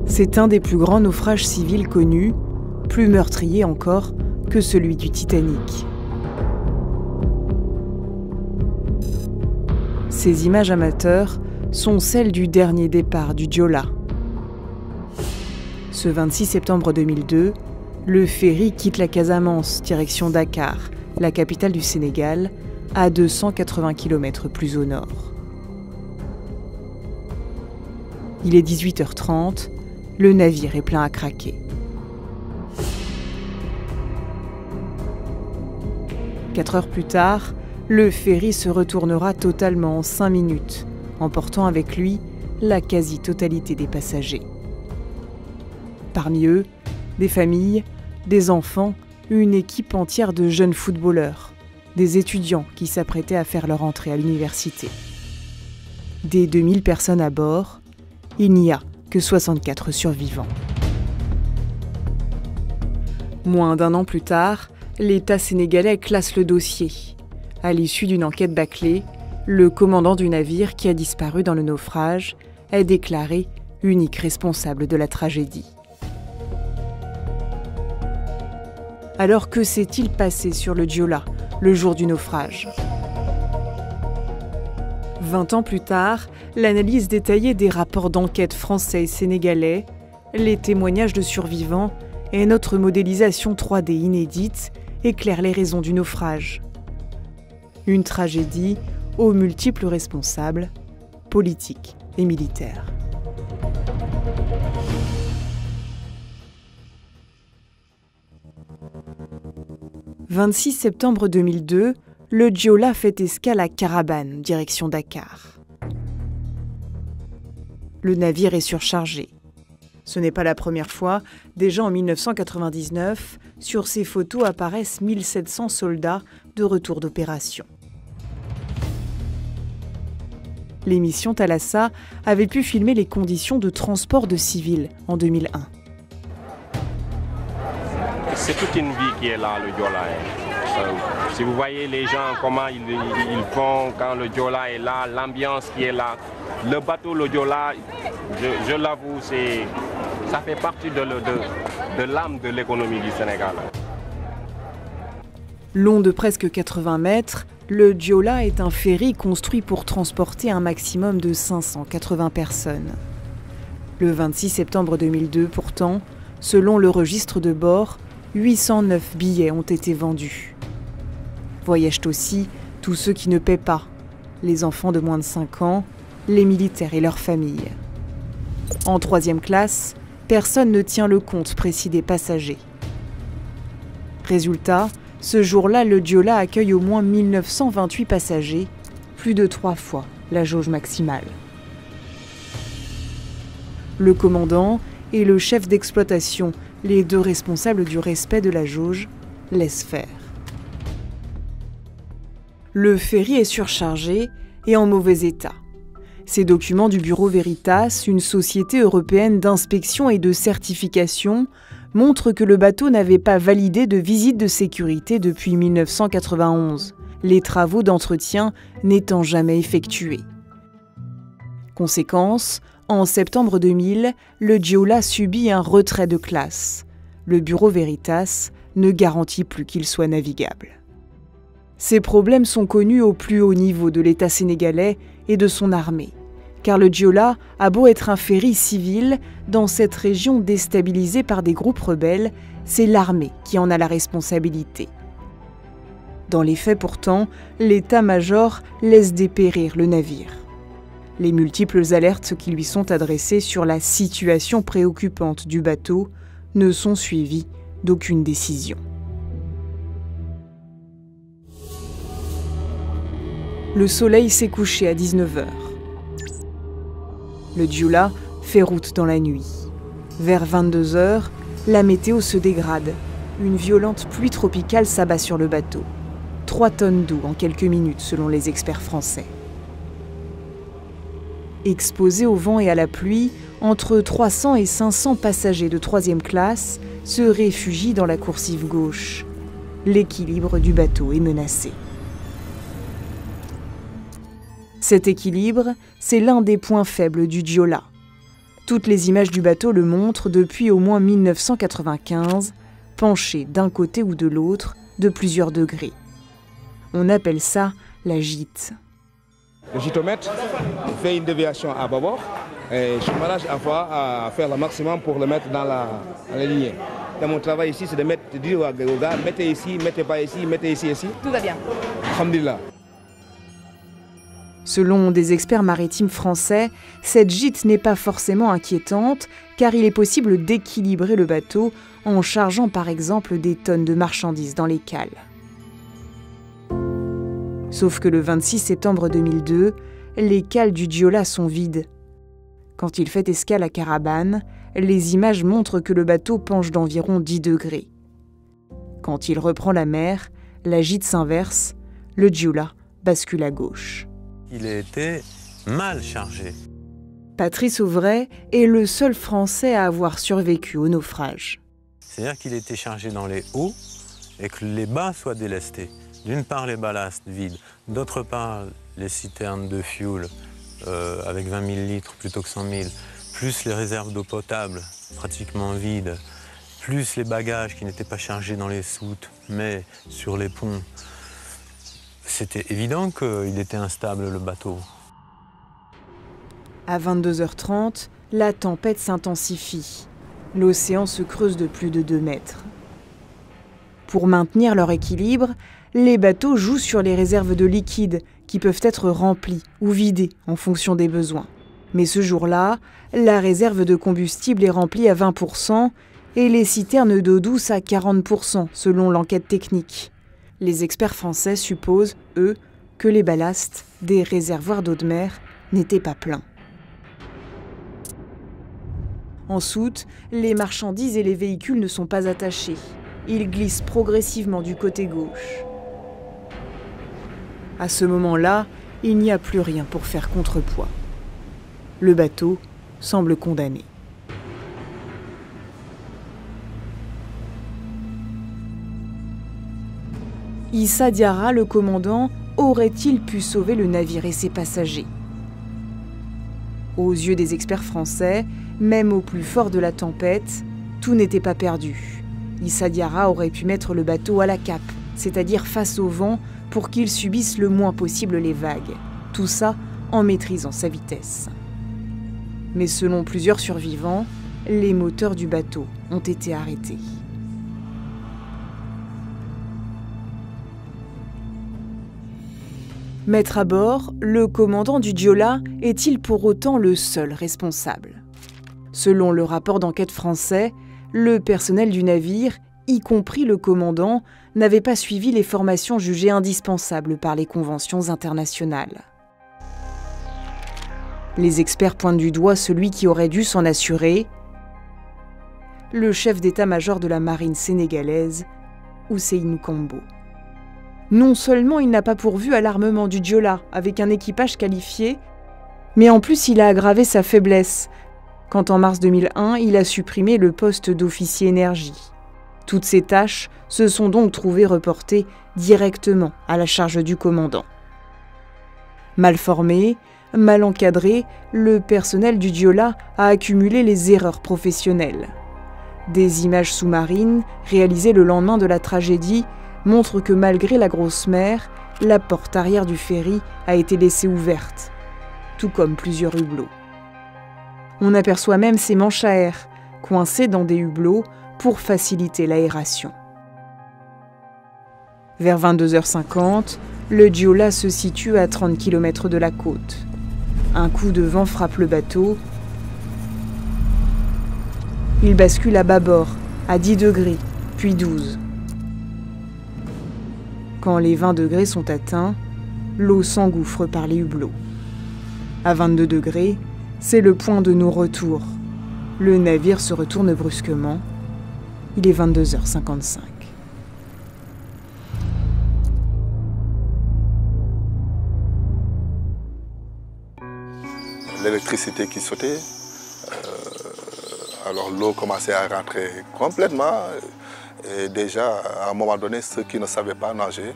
C'est un des plus grands naufrages civils connus, plus meurtrier encore que celui du Titanic. Ces images amateurs sont celles du dernier départ du Joola. Ce 26 septembre 2002, le ferry quitte la Casamance, direction Dakar, la capitale du Sénégal, à 280 km plus au nord. Il est 18h30, le navire est plein à craquer. 4 heures plus tard, le ferry se retournera totalement en 5 minutes, emportant avec lui la quasi-totalité des passagers. Parmi eux, des familles, des enfants, une équipe entière de jeunes footballeurs, des étudiants qui s'apprêtaient à faire leur entrée à l'université. Des 2000 personnes à bord, il n'y a que 64 survivants. Moins d'un an plus tard, l'État sénégalais classe le dossier. À l'issue d'une enquête bâclée, le commandant du navire qui a disparu dans le naufrage est déclaré unique responsable de la tragédie. Alors que s'est-il passé sur le Joola le jour du naufrage ? 20 ans plus tard, l'analyse détaillée des rapports d'enquête français et sénégalais, les témoignages de survivants et notre modélisation 3D inédite éclairent les raisons du naufrage. Une tragédie aux multiples responsables, politiques et militaires. « 26 septembre 2002, le Joola fait escale à Carabane, direction Dakar. Le navire est surchargé. Ce n'est pas la première fois. Déjà en 1999, sur ces photos apparaissent 1700 soldats de retour d'opération. L'émission Thalassa avait pu filmer les conditions de transport de civils en 2001. C'est toute une vie qui est là, le Joola. Si vous voyez les gens, comment ils font quand le Joola est là, l'ambiance qui est là. Le bateau, le Joola, je l'avoue, ça fait partie de l'âme de l'économie du Sénégal. Long de presque 80 mètres, le Joola est un ferry construit pour transporter un maximum de 580 personnes. Le 26 septembre 2002, pourtant, selon le registre de bord, 809 billets ont été vendus. Voyagent aussi tous ceux qui ne paient pas, les enfants de moins de 5 ans, les militaires et leurs familles. En 3e classe, personne ne tient le compte précis des passagers. Résultat, ce jour-là, le Joola accueille au moins 1928 passagers, plus de 3 fois la jauge maximale. Le commandant et le chef d'exploitation, les 2 responsables du respect de la jauge, laissent faire. Le ferry est surchargé et en mauvais état. Ces documents du Bureau Veritas, une société européenne d'inspection et de certification, montrent que le bateau n'avait pas validé de visite de sécurité depuis 1991, les travaux d'entretien n'étant jamais effectués. Conséquence, en septembre 2000, le Joola subit un retrait de classe. Le Bureau Veritas ne garantit plus qu'il soit navigable. Ces problèmes sont connus au plus haut niveau de l'État sénégalais et de son armée, car le Joola a beau être un ferry civil, dans cette région déstabilisée par des groupes rebelles, c'est l'armée qui en a la responsabilité. Dans les faits pourtant, l'état-major laisse dépérir le navire. Les multiples alertes qui lui sont adressées sur la situation préoccupante du bateau ne sont suivies d'aucune décision. Le soleil s'est couché à 19h. Le Joola fait route dans la nuit. Vers 22h, la météo se dégrade. Une violente pluie tropicale s'abat sur le bateau. 3 tonnes d'eau en quelques minutes selon les experts français. Exposés au vent et à la pluie, entre 300 et 500 passagers de 3e classe se réfugient dans la coursive gauche. L'équilibre du bateau est menacé. Cet équilibre, c'est l'un des points faibles du Joola. Toutes les images du bateau le montrent depuis au moins 1995, penché d'un côté ou de l'autre de plusieurs degrés. On appelle ça la gîte. Le gîtomètre fait une déviation à bâbord et je m'arrange à faire le maximum pour le mettre dans la lignée. Et mon travail ici, c'est de dire aux gars, mettez ici, mettez pas ici, mettez ici, ici. Tout va bien. Alhamdulillah. Selon des experts maritimes français, cette gîte n'est pas forcément inquiétante car il est possible d'équilibrer le bateau en chargeant par exemple des tonnes de marchandises dans les cales. Sauf que le 26 septembre 2002, les cales du Joola sont vides. Quand il fait escale à Carabane, les images montrent que le bateau penche d'environ 10 degrés. Quand il reprend la mer, la gîte s'inverse, le Joola bascule à gauche. Il a été mal chargé. Patrice Auvray est le seul Français à avoir survécu au naufrage. C'est-à-dire qu'il était chargé dans les hauts et que les bas soient délestés. D'une part les ballasts vides, d'autre part les citernes de fuel avec 20 000 litres plutôt que 100 000, plus les réserves d'eau potable pratiquement vides, plus les bagages qui n'étaient pas chargés dans les soutes mais sur les ponts. C'était évident qu'il était instable, le bateau. À 22h30, la tempête s'intensifie. L'océan se creuse de plus de 2 mètres. Pour maintenir leur équilibre, les bateaux jouent sur les réserves de liquide qui peuvent être remplies ou vidées en fonction des besoins. Mais ce jour-là, la réserve de combustible est remplie à 20% et les citernes d'eau douce à 40% selon l'enquête technique. Les experts français supposent, eux, que les ballasts des réservoirs d'eau de mer n'étaient pas pleins. En soute, les marchandises et les véhicules ne sont pas attachés. Ils glissent progressivement du côté gauche. À ce moment-là, il n'y a plus rien pour faire contrepoids. Le bateau semble condamné. Issa Diarra, le commandant, aurait-il pu sauver le navire et ses passagers? Aux yeux des experts français, même au plus fort de la tempête, tout n'était pas perdu. Issa Diarra aurait pu mettre le bateau à la cape, c'est-à-dire face au vent, pour qu'il subisse le moins possible les vagues. Tout ça en maîtrisant sa vitesse. Mais selon plusieurs survivants, les moteurs du bateau ont été arrêtés. Maître à bord, le commandant du Joola est-il pour autant le seul responsable? Selon le rapport d'enquête français, le personnel du navire, y compris le commandant, n'avait pas suivi les formations jugées indispensables par les conventions internationales. Les experts pointent du doigt celui qui aurait dû s'en assurer, le chef d'état-major de la marine sénégalaise, Ousseynou Kambo. Non seulement il n'a pas pourvu à l'armement du Joola avec un équipage qualifié, mais en plus il a aggravé sa faiblesse, quand en mars 2001, il a supprimé le poste d'officier énergie. Toutes ces tâches se sont donc trouvées reportées directement à la charge du commandant. Mal formé, mal encadré, le personnel du Joola a accumulé les erreurs professionnelles. Des images sous-marines, réalisées le lendemain de la tragédie, montrent que malgré la grosse mer, la porte arrière du ferry a été laissée ouverte, tout comme plusieurs hublots. On aperçoit même ces manches à air, coincées dans des hublots pour faciliter l'aération. Vers 22h50, le Joola se situe à 30 km de la côte. Un coup de vent frappe le bateau. Il bascule à bâbord, à 10 degrés, puis 12. Quand les 20 degrés sont atteints, l'eau s'engouffre par les hublots. À 22 degrés, c'est le point de non-retour. Le navire se retourne brusquement. Il est 22h55. L'électricité qui sautait, alors l'eau commençait à rentrer complètement. Et déjà, à un moment donné, ceux qui ne savaient pas nager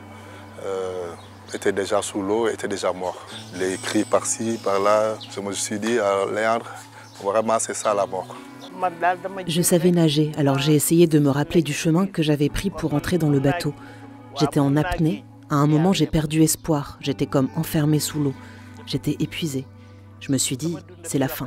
était déjà sous l'eau, était déjà mort. Les cris par-ci, par-là, je me suis dit, Léandre, vraiment c'est ça la mort. Je savais nager, alors j'ai essayé de me rappeler du chemin que j'avais pris pour entrer dans le bateau. J'étais en apnée. À un moment, j'ai perdu espoir. J'étais comme enfermée sous l'eau. J'étais épuisée. Je me suis dit, c'est la fin.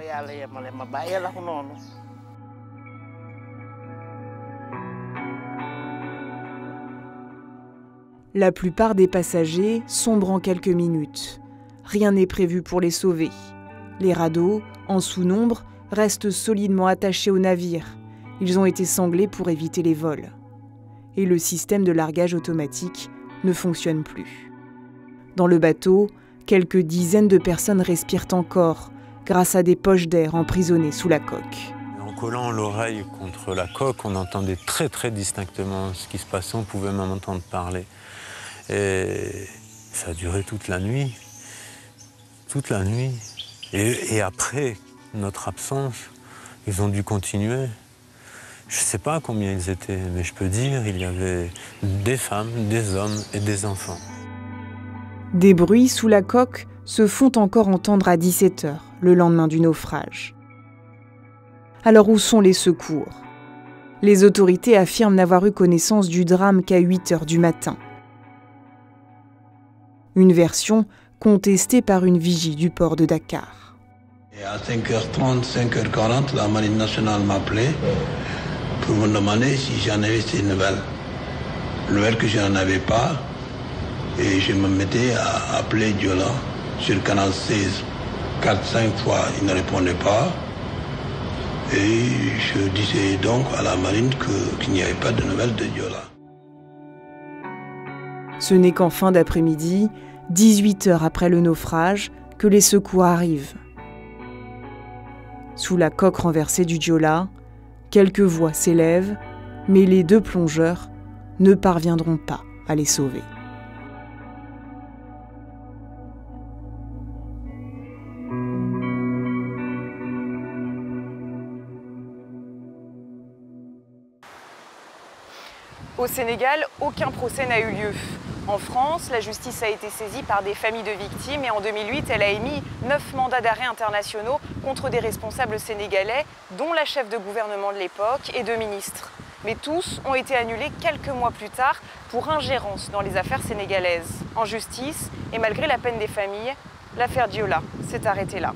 La plupart des passagers sombrent en quelques minutes. Rien n'est prévu pour les sauver. Les radeaux, en sous-nombre, restent solidement attachés au navire. Ils ont été sanglés pour éviter les vols. Et le système de largage automatique ne fonctionne plus. Dans le bateau, quelques dizaines de personnes respirent encore grâce à des poches d'air emprisonnées sous la coque. En collant l'oreille contre la coque, on entendait très distinctement ce qui se passait, on pouvait même entendre parler. Et ça a duré toute la nuit. Toute la nuit. Et après notre absence, ils ont dû continuer. Je ne sais pas combien ils étaient, mais je peux dire qu'il y avait des femmes, des hommes et des enfants. Des bruits sous la coque se font encore entendre à 17h, le lendemain du naufrage. Alors où sont les secours? Les autorités affirment n'avoir eu connaissance du drame qu'à 8h du matin. Une version contestée par une vigie du port de Dakar. Et à 5h30, 5h40, la Marine nationale m'appelait pour me demander si j'en avais ces nouvelles. Nouvelles que je n'en avais pas. Et je me mettais à appeler Diola sur Canal 16. 4-5 fois, il ne répondait pas. Et je disais donc à la marine qu'il n'y avait pas de nouvelles de Diola. Ce n'est qu'en fin d'après-midi, 18h après le naufrage, que les secours arrivent. Sous la coque renversée du Diola, quelques voix s'élèvent, mais les 2 plongeurs ne parviendront pas à les sauver. Au Sénégal, aucun procès n'a eu lieu. En France, la justice a été saisie par des familles de victimes et en 2008, elle a émis 9 mandats d'arrêt internationaux contre des responsables sénégalais, dont la chef de gouvernement de l'époque et 2 ministres. Mais tous ont été annulés quelques mois plus tard pour ingérence dans les affaires sénégalaises. En justice, et malgré la peine des familles, l'affaire Diola s'est arrêtée là.